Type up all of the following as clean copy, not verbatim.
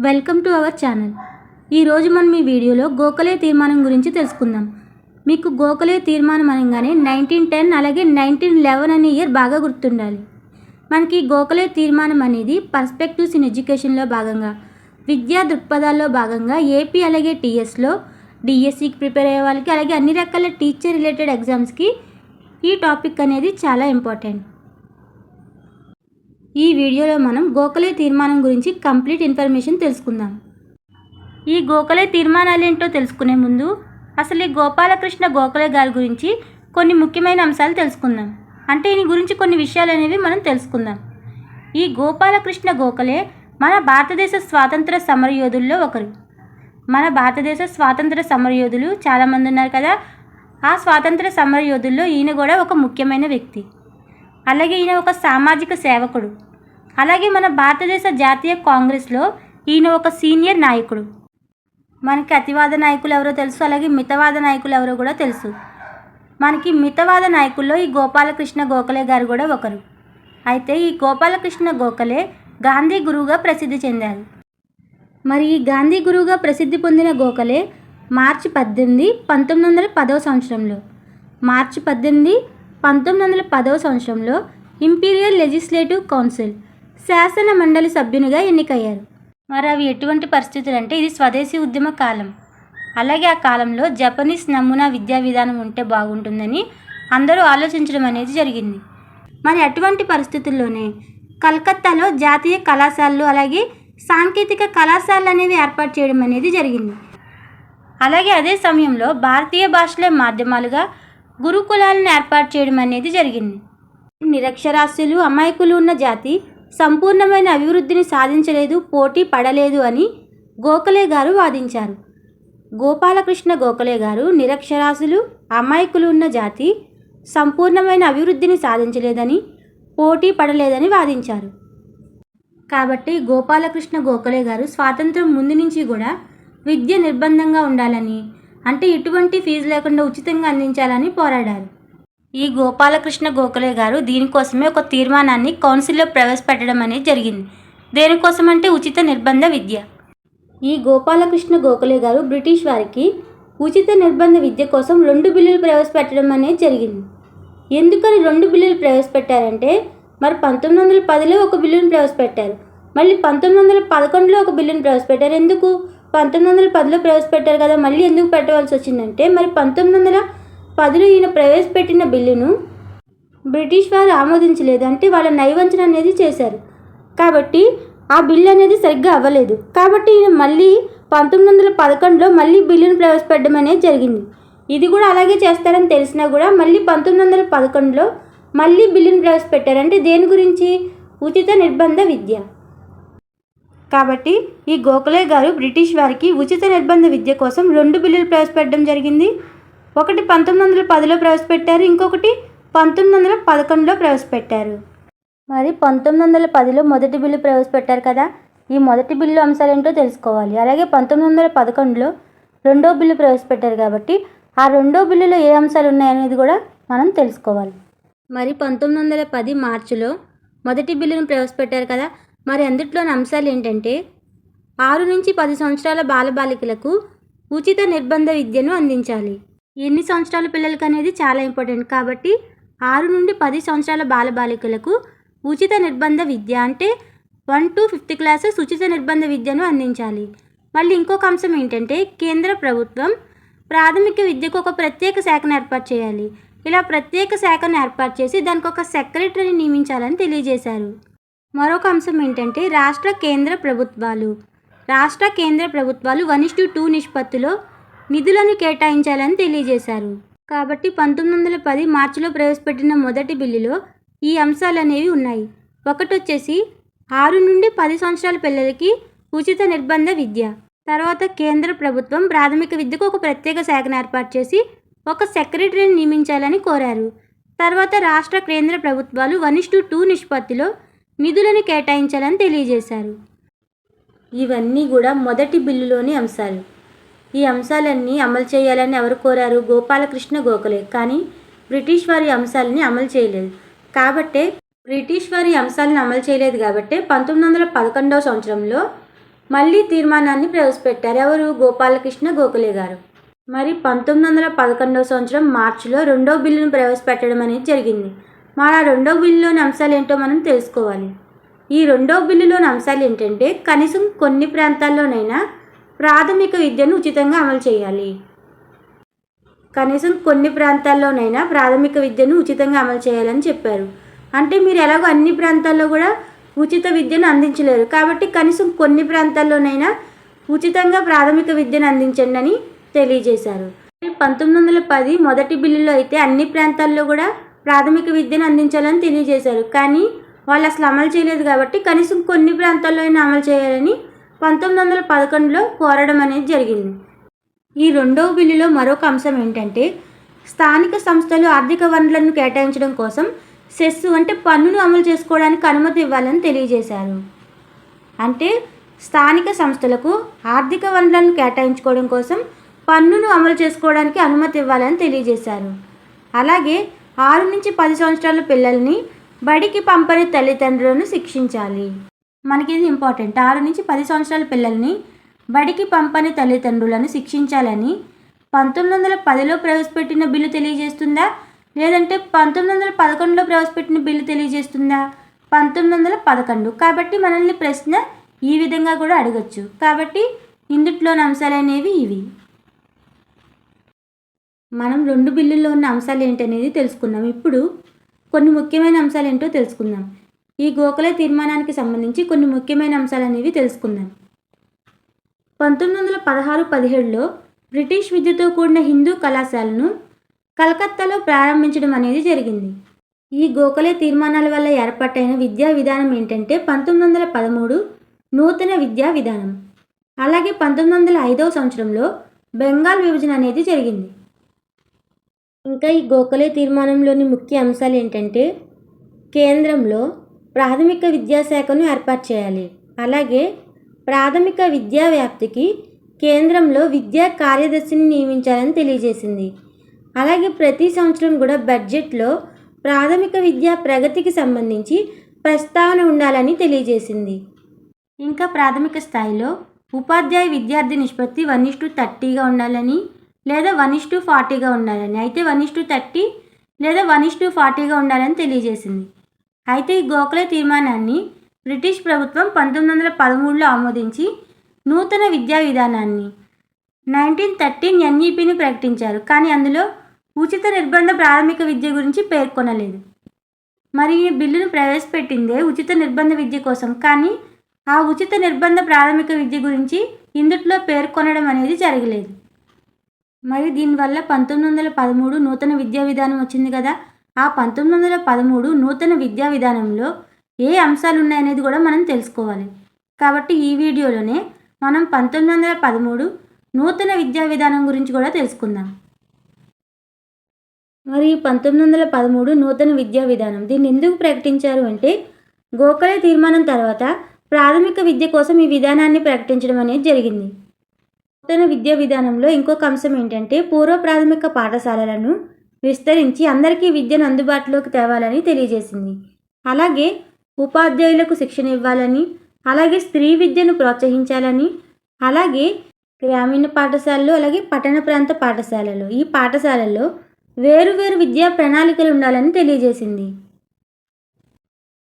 Welcome to our channel. ఈరోజు మనం ఈ వీడియోలో గోఖలే తీర్మానం గురించి తెలుసుకుందాం. మీకు గోఖలే తీర్మానం అనగానే 1910 అలాగే 1911 అనే ఇయర్ బాగా గుర్తుండాలి. మనకి గోఖలే తీర్మానం అనేది పర్స్పెక్టివ్స్ ఇన్ ఎడ్యుకేషన్లో భాగంగా, విద్యా దృక్పథాల్లో భాగంగా ఏపీ అలాగే టీఎస్లో డిఎస్సికి ప్రిపేర్ అయ్యే వాళ్ళకి అలాగే అన్ని రకాల టీచర్ రిలేటెడ్ ఎగ్జామ్స్కి ఈ టాపిక్ అనేది చాలా ఇంపార్టెంట్. ఈ వీడియోలో మనం గోఖలే తీర్మానం గురించి కంప్లీట్ ఇన్ఫర్మేషన్ తెలుసుకుందాం. ఈ గోఖలే తీర్మానాలు ఏంటో తెలుసుకునే ముందు అసలు ఈ గోపాలకృష్ణ గోఖలే గారి గురించి కొన్ని ముఖ్యమైన అంశాలు తెలుసుకుందాం. అంటే ఈయన గురించి కొన్ని విషయాలు అనేవి మనం తెలుసుకుందాం. ఈ గోపాలకృష్ణ గోఖలే మన భారతదేశ స్వాతంత్ర సమరయోధుల్లో ఒకరు. మన భారతదేశ స్వాతంత్ర సమరయోధులు చాలామంది ఉన్నారు కదా, ఆ స్వాతంత్ర సమరయోధుల్లో ఈయన కూడా ఒక ముఖ్యమైన వ్యక్తి. అలాగే ఈయన ఒక సామాజిక సేవకుడు. అలాగే మన భారతదేశ జాతీయ కాంగ్రెస్లో ఈయన ఒక సీనియర్ నాయకుడు. మనకి అతివాద నాయకులు ఎవరో తెలుసు, అలాగే మితవాద నాయకులు ఎవరో కూడా తెలుసు. మనకి మితవాద నాయకుల్లో ఈ గోపాలకృష్ణ గోఖలే గారు కూడా ఒకరు. అయితే ఈ గోపాలకృష్ణ గోఖలే గాంధీ గురువుగా ప్రసిద్ధి చెందారు. మరి ఈ గాంధీ గురువుగా ప్రసిద్ధి పొందిన గోఖలే మార్చి 18, 1910వ సంవత్సరంలో మార్చి 18, 1910వ సంవత్సరంలో ఇంపీరియల్ లెజిస్లేటివ్ కౌన్సిల్ శాసన మండలి సభ్యునిగా ఎన్నికయ్యారు. మరి అవి ఎటువంటి పరిస్థితులు అంటే ఇది స్వదేశీ ఉద్యమ కాలం. అలాగే ఆ కాలంలో జపనీస్ నమూనా విద్యా విధానం ఉంటే బాగుంటుందని అందరూ ఆలోచించడం అనేది జరిగింది. మరి అటువంటి పరిస్థితుల్లోనే కలకత్తాలో జాతీయ కళాశాలలు అలాగే సాంకేతిక కళాశాలలు అనేవి ఏర్పాటు చేయడం అనేది జరిగింది. అలాగే అదే సమయంలో భారతీయ భాషల మాధ్యమాలుగా గురుకులాలను ఏర్పాటు చేయడం అనేది జరిగింది. నిరక్షరాస్యులు అమాయకులు ఉన్న జాతి సంపూర్ణమైన అభివృద్ధిని సాధించలేదు, పోటీ పడలేదు అని గోఖలే గారు వాదించారు. గోపాలకృష్ణ గోఖలే గారు నిరక్షరాస్యులు అమాయకులు ఉన్న జాతి సంపూర్ణమైన అభివృద్ధిని సాధించలేదని, పోటీ పడలేదని వాదించారు. కాబట్టి గోపాలకృష్ణ గోఖలే గారు స్వాతంత్రం ముందు నుంచి కూడా విద్య నిర్బంధంగా ఉండాలని, అంటే ఎటువంటి ఫీజు లేకుండా ఉచితంగా అందించాలని పోరాడారు. ఈ గోపాలకృష్ణ గోఖలే గారు దీనికోసమే ఒక తీర్మానాన్ని కౌన్సిల్లో ప్రవేశపెట్టడం అనేది జరిగింది. దేనికోసమంటే ఉచిత నిర్బంధ విద్య. ఈ గోపాలకృష్ణ గోఖలే గారు బ్రిటిష్ వారికి ఉచిత నిర్బంధ విద్య కోసం 2 బిల్లులు ప్రవేశపెట్టడం అనేది జరిగింది. ఎందుకని 2 బిల్లులు ప్రవేశపెట్టారంటే, మరి 1910లో ఒక బిల్లును ప్రవేశపెట్టారు, మళ్ళీ 1911లో ఒక బిల్లును ప్రవేశపెట్టారు. ఎందుకు 1910లో ప్రవేశపెట్టారు కదా, మళ్ళీ ఎందుకు పెట్టవలసి వచ్చిందంటే, మరి 1910లో ఈయన ప్రవేశపెట్టిన బిల్లును బ్రిటిష్ వారు ఆమోదించలేదు, అంటే వాళ్ళ నైవంచన అనేది చేశారు. కాబట్టి ఆ బిల్లు అనేది సరిగ్గా అవ్వలేదు. కాబట్టి ఈయన మళ్ళీ 1911లో మళ్ళీ బిల్లును ప్రవేశపెట్టడం అనేది జరిగింది. ఇది కూడా అలాగే చేస్తారని తెలిసినా కూడా మళ్ళీ 1911లో మళ్ళీ బిల్లును ప్రవేశపెట్టారు. అంటే దేని గురించి? ఉచిత నిర్బంధ విద్య. కాబట్టి ఈ గోఖలే గారు బ్రిటిష్ వారికి ఉచిత నిర్బంధ విద్య కోసం 2 బిల్లులు ప్రవేశపెట్టడం జరిగింది. ఒకటి 1910లో ప్రవేశపెట్టారు, ఇంకొకటి 1911లో ప్రవేశపెట్టారు. మరి 1910లో మొదటి బిల్లు ప్రవేశపెట్టారు కదా, ఈ మొదటి బిల్లు అంశాలు ఏంటో తెలుసుకోవాలి. అలాగే 1911లో రెండో బిల్లు ప్రవేశపెట్టారు కాబట్టి ఆ రెండో బిల్లులో ఏ అంశాలు ఉన్నాయనేది కూడా మనం తెలుసుకోవాలి. మరి 1910 మార్చిలో మొదటి బిల్లును ప్రవేశపెట్టారు కదా, మరి అందులోని అంశాలు ఏంటంటే 6 నుంచి 10 సంవత్సరాల బాలబాలికలకు ఉచిత నిర్బంధ విద్యను అందించాలి. ఎన్ని సంవత్సరాల పిల్లలకి అనేది చాలా ఇంపార్టెంట్. కాబట్టి 6 నుండి 10 సంవత్సరాల బాలబాలికలకు ఉచిత నిర్బంధ విద్య, అంటే 1 to 5th క్లాసెస్ ఉచిత నిర్బంధ విద్యను అందించాలి. మళ్ళీ ఇంకొక అంశం ఏంటంటే కేంద్ర ప్రభుత్వం ప్రాథమిక విద్యకు ఒక ప్రత్యేక శాఖను ఏర్పాటు చేయాలి. ఇలా ప్రత్యేక శాఖను ఏర్పాటు చేసి దానికి ఒక సెక్రటరీని నియమించాలని తెలియజేశారు. మరొక అంశం ఏంటంటే రాష్ట్ర కేంద్ర ప్రభుత్వాలు 1:2 నిష్పత్తిలో నిధులను కేటాయించాలని తెలియజేశారు. కాబట్టి 1910 మార్చిలో ప్రవేశపెట్టిన మొదటి బిల్లులో ఈ అంశాలు అనేవి ఉన్నాయి. ఒకటి వచ్చేసి 6 నుండి 10 సంవత్సరాల పిల్లలకి ఉచిత నిర్బంధ విద్య. తర్వాత కేంద్ర ప్రభుత్వం ప్రాథమిక విద్యకు ఒక ప్రత్యేక శాఖను ఏర్పాటు చేసి ఒక సెక్రటరీని నియమించాలని కోరారు. తర్వాత రాష్ట్ర కేంద్ర ప్రభుత్వాలు 1:2 నిష్పత్తిలో నిధులను కేటాయించాలని తెలియజేశారు. ఇవన్నీ కూడా మొదటి బిల్లులోని అంశాలు. ఈ అంశాలన్నీ అమలు చేయాలని ఎవరు కోరారు? గోపాలకృష్ణ గోఖలే. కానీ బ్రిటిష్ వారి అంశాలని అమలు చేయలేదు. బ్రిటిష్ వారి అంశాలను అమలు చేయలేదు కాబట్టి 1911వ సంవత్సరంలో మళ్ళీ తీర్మానాన్ని ప్రవేశపెట్టారు. ఎవరు? గోపాలకృష్ణ గోఖలే గారు. మరి 1911వ సంవత్సరం మార్చిలో రెండో బిల్లును ప్రవేశపెట్టడం అనేది జరిగింది. మరి ఆ రెండో బిల్లులోని అంశాలు ఏంటో మనం తెలుసుకోవాలి. ఈ రెండో బిల్లులోని అంశాలు ఏంటంటే కనీసం కొన్ని ప్రాంతాల్లోనైనా ప్రాథమిక విద్యను ఉచితంగా అమలు చేయాలి. కనీసం కొన్ని ప్రాంతాల్లోనైనా ప్రాథమిక విద్యను ఉచితంగా అమలు చేయాలని చెప్పారు. అంటే మీరు ఎలాగో అన్ని ప్రాంతాల్లో కూడా ఉచిత విద్యను అందించలేరు, కాబట్టి కనీసం కొన్ని ప్రాంతాల్లోనైనా ఉచితంగా ప్రాథమిక విద్యను అందించండి అని తెలియజేశారు. 1910 మొదటి బిల్లులో అయితే అన్ని ప్రాంతాల్లో కూడా ప్రాథమిక విద్యను అందించాలని తెలియజేశారు. కానీ వాళ్ళు అసలు అమలు చేయలేదు, కాబట్టి కనీసం కొన్ని ప్రాంతాల్లో అయినా అమలు చేయాలని 1911లో కోరడం అనేది జరిగింది. ఈ రెండవ బిల్లులో మరొక అంశం ఏంటంటే స్థానిక సంస్థలు ఆర్థిక వనరులను కేటాయించడం కోసం సెస్ అంటే పన్నును అమలు చేసుకోవడానికి అనుమతి ఇవ్వాలని తెలియజేశారు. అంటే స్థానిక సంస్థలకు ఆర్థిక వనరులను కేటాయించుకోవడం కోసం పన్నును అమలు చేసుకోవడానికి అనుమతి ఇవ్వాలని తెలియజేశారు. అలాగే 6 నుంచి 10 సంవత్సరాల పిల్లల్ని బడికి పంపని తల్లిదండ్రులను శిక్షించాలి. మనకి ఇది ఇంపార్టెంట్. 6 నుంచి 10 సంవత్సరాల పిల్లల్ని బడికి పంపని తల్లిదండ్రులను శిక్షించాలని 1910లో ప్రవేశపెట్టిన బిల్లు తెలియజేస్తుందా, లేదంటే 1911లో ప్రవేశపెట్టిన బిల్లు తెలియజేస్తుందా? 1911. కాబట్టి మనల్ని ప్రశ్న ఈ విధంగా కూడా అడగచ్చు. కాబట్టి ఇందుట్లోని అంశాలనేవి ఇవి. మనం రెండు బిల్లుల్లో ఉన్న అంశాలు ఏంటనేది తెలుసుకున్నాం. ఇప్పుడు కొన్ని ముఖ్యమైన అంశాలు ఏంటో తెలుసుకుందాం. ఈ గోఖలే తీర్మానానికి సంబంధించి కొన్ని ముఖ్యమైన అంశాలు అనేవి తెలుసుకుందాం. 1916-17లో బ్రిటిష్ విద్యతో కూడిన హిందూ కళాశాలను కలకత్తాలో ప్రారంభించడం అనేది జరిగింది. ఈ గోఖలే తీర్మానాల వల్ల ఏర్పాటైన విద్యా విధానం ఏంటంటే 1913 నూతన విద్యా విధానం. అలాగే 1905వ సంవత్సరంలో బెంగాల్ విభజన అనేది జరిగింది. ఇంకా ఈ గోఖలే తీర్మానంలోని ముఖ్య అంశాలు ఏంటంటే కేంద్రంలో ప్రాథమిక విద్యాశాఖను ఏర్పాటు చేయాలి. అలాగే ప్రాథమిక విద్యా వ్యాప్తికి కేంద్రంలో విద్యా కార్యదర్శిని నియమించాలని తెలియజేసింది. అలాగే ప్రతి సంవత్సరం కూడా బడ్జెట్లో ప్రాథమిక విద్యా ప్రగతికి సంబంధించి ప్రస్తావన ఉండాలని తెలియజేసింది. ఇంకా ప్రాథమిక స్థాయిలో ఉపాధ్యాయ విద్యార్థి నిష్పత్తి 1:30గా ఉండాలని, లేదా 1:40గా ఉండాలని. అయితే 1:30 లేదా 1:40గా ఉండాలని తెలియజేసింది. అయితే ఈ గోఖలే తీర్మానాన్ని బ్రిటిష్ ప్రభుత్వం 1913లో ఆమోదించి నూతన విద్యా విధానాన్ని 1913 NEPని ప్రకటించారు. కానీ అందులో ఉచిత నిర్బంధ ప్రాథమిక విద్య గురించి పేర్కొనలేదు. మరి ఈ బిల్లును ప్రవేశపెట్టిందే ఉచిత నిర్బంధ విద్య కోసం, కానీ ఆ ఉచిత నిర్బంధ ప్రాథమిక విద్య గురించి ఇందుట్లో పేర్కొనడం అనేది జరగలేదు. మరి దీనివల్ల 1913 నూతన విద్యా విధానం వచ్చింది కదా. ఆ 1913 నూతన విద్యా విధానంలో ఏ అంశాలు ఉన్నాయనేది కూడా మనం తెలుసుకోవాలి. కాబట్టి ఈ వీడియోలోనే మనం 1913 నూతన విద్యా విధానం గురించి కూడా తెలుసుకుందాం. మరి 1913 నూతన విద్యా విధానం దీన్ని ఎందుకు ప్రకటించారు అంటే గోఖలే తీర్మానం తర్వాత ప్రాథమిక విద్య కోసం ఈ విధానాన్ని ప్రకటించడం అనేది జరిగింది. నూతన విద్యా విధానంలో ఇంకొక అంశం ఏంటంటే పూర్వ ప్రాథమిక పాఠశాలలను విస్తరించి అందరికీ విద్యను అందుబాటులోకి తేవాలని తెలియజేసింది. అలాగే ఉపాధ్యాయులకు శిక్షణ ఇవ్వాలని, అలాగే స్త్రీ విద్యను ప్రోత్సహించాలని, అలాగే గ్రామీణ పాఠశాలలు, అలాగే పట్టణ ప్రాంత పాఠశాలలు, ఈ పాఠశాలల్లో వేరువేరు విద్యా ప్రణాళికలు ఉండాలని తెలియజేసింది.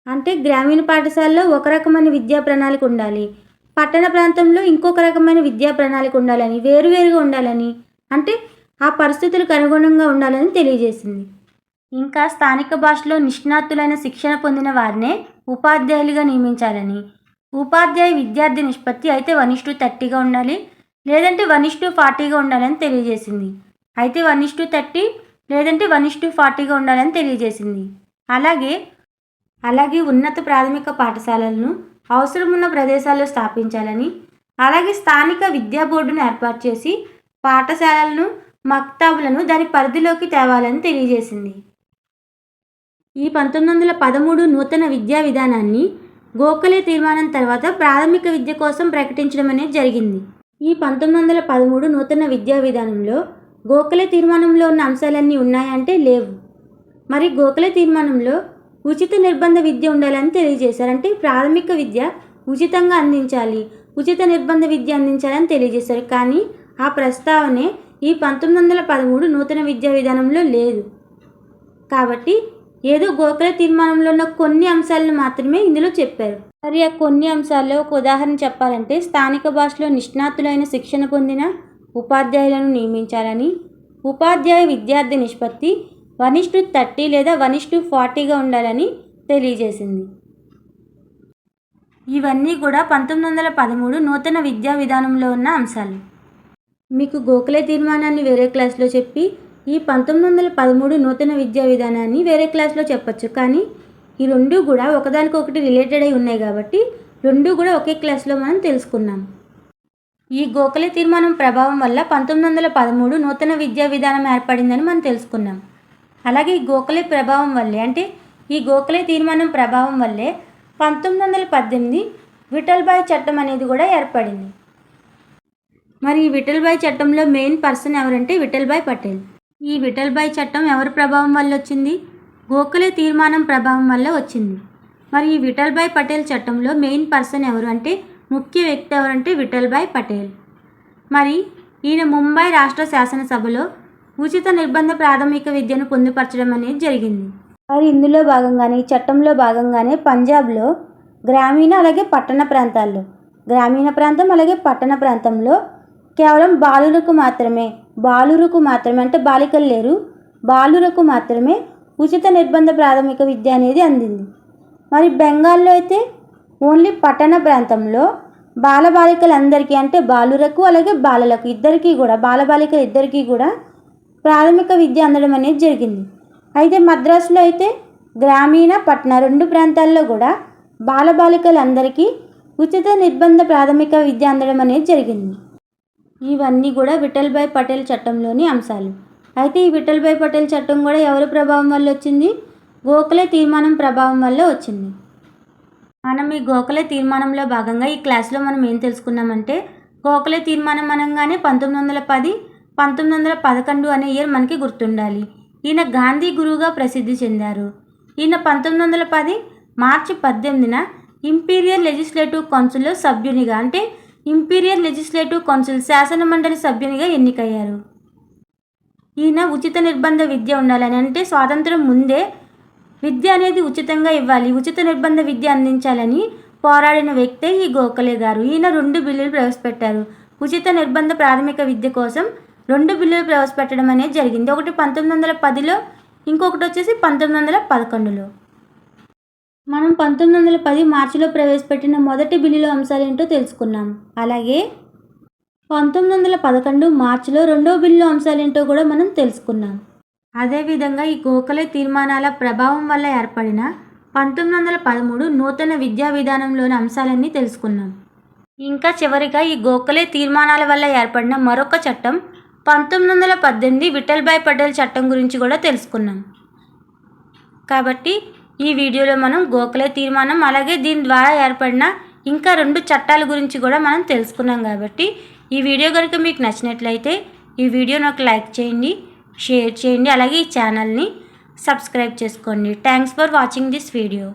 అంటే గ్రామీణ పాఠశాలలో ఒక రకమైన విద్యా ప్రణాళిక ఉండాలి, పట్టణ ప్రాంతంలో ఇంకొక రకమైన విద్యా ప్రణాళిక ఉండాలని, వేరువేరుగా ఉండాలని, అంటే ఆ పరిస్థితులకు అనుగుణంగా ఉండాలని తెలియజేసింది. ఇంకా స్థానిక భాషలో నిష్ణాతులైన శిక్షణ పొందిన వారినే ఉపాధ్యాయులుగా నియమించాలని, ఉపాధ్యాయ విద్యార్థి నిష్పత్తి అయితే 1:30గా ఉండాలి, లేదంటే 1:40గా ఉండాలని తెలియజేసింది. అయితే 1:30 లేదంటే 1:40గా ఉండాలని తెలియజేసింది. అలాగే ఉన్నత ప్రాథమిక పాఠశాలలను అవసరమున్న ప్రదేశాల్లో స్థాపించాలని, అలాగే స్థానిక విద్యా బోర్డును ఏర్పాటు చేసి పాఠశాలలను మక్తాబులను దాని పరిధిలోకి తేవాలని తెలియజేసింది. ఈ 1913 నూతన విద్యా విధానాన్ని గోఖలే తీర్మానం తర్వాత ప్రాథమిక విద్య కోసం ప్రకటించడం అనేది జరిగింది. ఈ 1913 నూతన విద్యా విధానంలో గోఖలే తీర్మానంలో ఉన్న అంశాలన్నీ ఉన్నాయంటే లేవు. మరి గోఖలే తీర్మానంలో ఉచిత నిర్బంధ విద్య ఉండాలని తెలియజేశారు. అంటే ప్రాథమిక విద్య ఉచితంగా అందించాలి, ఉచిత నిర్బంధ విద్య అందించాలని తెలియజేశారు. కానీ ఆ ప్రస్తావనే ఈ 1913 నూతన విద్యా విధానంలో లేదు. కాబట్టి ఏదో గోఖలే తీర్మానంలో ఉన్న కొన్ని అంశాలను మాత్రమే ఇందులో చెప్పారు. మరి ఆ కొన్ని అంశాల్లో ఒక ఉదాహరణ చెప్పాలంటే స్థానిక భాషలో నిష్ణాతులైన శిక్షణ పొందిన ఉపాధ్యాయులను నియమించాలని, ఉపాధ్యాయ విద్యార్థి నిష్పత్తి 1:30 లేదా 1:40గా ఉండాలని తెలియజేసింది. ఇవన్నీ కూడా 1913 నూతన విద్యా విధానంలో ఉన్న అంశాలు. మీకు గోఖలే తీర్మానాన్ని వేరే క్లాస్లో చెప్పి ఈ 1913 నూతన విద్యా విధానాన్ని వేరే క్లాస్లో చెప్పచ్చు. కానీ ఈ రెండు కూడా ఒకదానికొకటి రిలేటెడ్ అయి ఉన్నాయి కాబట్టి రెండు కూడా ఒకే క్లాస్లో మనం తెలుసుకున్నాం. ఈ గోఖలే తీర్మానం ప్రభావం వల్ల 1913 నూతన విద్యా విధానం ఏర్పడిందని మనం తెలుసుకున్నాం. అలాగే ఈ గోఖలే ప్రభావం వల్లే అంటే ఈ గోఖలే తీర్మానం ప్రభావం వల్లే 1918 విఠల్భాయ్ చట్టం అనేది కూడా ఏర్పడింది. మరి ఈ విఠల్భాయ్ చట్టంలో మెయిన్ పర్సన్ ఎవరంటే విఠల్భాయ్ పటేల్. ఈ విఠల్భాయ్ చట్టం ఎవరి ప్రభావం వల్ల వచ్చింది? గోఖలే తీర్మానం ప్రభావం వల్ల వచ్చింది. మరి ఈ విఠల్భాయ్ పటేల్ చట్టంలో మెయిన్ పర్సన్ ఎవరు అంటే ముఖ్య వ్యక్తి ఎవరంటే విఠల్భాయ్ పటేల్. మరి ఈయన ముంబై రాష్ట్ర శాసనసభలో ఉచిత నిర్బంధ ప్రాథమిక విద్యను పొందుపరచడం అనేది జరిగింది. మరి ఇందులో భాగంగానే ఈ చట్టంలో భాగంగానే పంజాబ్లో గ్రామీణ అలాగే పట్టణ ప్రాంతాల్లో గ్రామీణ ప్రాంతం అలాగే పట్టణ ప్రాంతంలో కేవలం బాలురకు మాత్రమే అంటే బాలికలు లేరు, బాలురకు మాత్రమే ఉచిత నిర్బంధ ప్రాథమిక విద్య అనేది అందింది. మరి బెంగాల్లో అయితే ఓన్లీ పట్టణ ప్రాంతంలో బాలబాలికలందరికీ అంటే బాలురకు అలాగే బాలలకు ఇద్దరికీ కూడా బాలబాలికలు ఇద్దరికీ కూడా ప్రాథమిక విద్య అందడం అనేది జరిగింది. అయితే మద్రాసులో అయితే గ్రామీణ పట్టణ రెండు ప్రాంతాల్లో కూడా బాలబాలికలందరికీ ఉచిత నిర్బంధ ప్రాథమిక విద్య అందడం అనేది జరిగింది. ఇవన్నీ కూడా విఠల్భాయ్ పటేల్ చట్టంలోని అంశాలు. అయితే ఈ విఠల్భాయ్ పటేల్ చట్టం కూడా ఎవరి ప్రభావం వల్ల వచ్చింది? గోఖలే తీర్మానం ప్రభావం వల్ల వచ్చింది. మనం ఈ గోఖలే తీర్మానంలో భాగంగా ఈ క్లాస్లో మనం ఏం తెలుసుకున్నామంటే గోఖలే తీర్మానం అనగానే 1910, 1911 అనే ఇయర్ మనకి గుర్తుండాలి. ఈయన గాంధీ గురువుగా ప్రసిద్ధి చెందారు. ఈయన 1910 మార్చి 18న ఇంపీరియల్ లెజిస్లేటివ్ కౌన్సిల్లో సభ్యునిగా అంటే ఇంపీరియల్ లెజిస్లేటివ్ కౌన్సిల్ శాసన మండలి సభ్యునిగా ఎన్నికయ్యారు. ఈయన ఉచిత నిర్బంధ విద్య ఉండాలని అంటే స్వాతంత్రం ముందే విద్య అనేది ఉచితంగా ఇవ్వాలి, ఉచిత నిర్బంధ విద్య అందించాలని పోరాడిన వ్యక్తే ఈ గోఖలే గారు. ఈయన 2 బిల్లులు ప్రవేశపెట్టారు. ఉచిత నిర్బంధ ప్రాథమిక విద్య కోసం 2 బిల్లులు ప్రవేశపెట్టడం అనేది జరిగింది. ఒకటి 1910లో, ఇంకొకటి వచ్చేసి 1911లో. మనం 1910 మార్చిలో ప్రవేశపెట్టిన మొదటి బిల్లులో అంశాలు ఏంటో తెలుసుకున్నాం. అలాగే 1911 మార్చిలో రెండో బిల్లు అంశాలేంటో కూడా మనం తెలుసుకున్నాం. అదేవిధంగా ఈ గోఖలే తీర్మానాల ప్రభావం వల్ల ఏర్పడిన 1913 నూతన విద్యా విధానంలోని అంశాలన్నీ తెలుసుకున్నాం. ఇంకా చివరిగా ఈ గోఖలే తీర్మానాల వల్ల ఏర్పడిన మరొక చట్టం 1918 విఠల్భాయ్ పటేల్ చట్టం గురించి కూడా తెలుసుకున్నాం. కాబట్టి ఈ వీడియోలో మనం గోఖలే తీర్మానం అలాగే దీని ద్వారా ఏర్పడిన ఇంకా 2 చట్టాల గురించి కూడా మనం తెలుసుకున్నాం. కాబట్టి ఈ వీడియో కనుక మీకు నచ్చినట్లయితే ఈ వీడియోని ఒక లైక్ చేయండి, షేర్ చేయండి, అలాగే ఈ ఛానల్ని సబ్స్క్రైబ్ చేసుకోండి. Thanks for watching this video.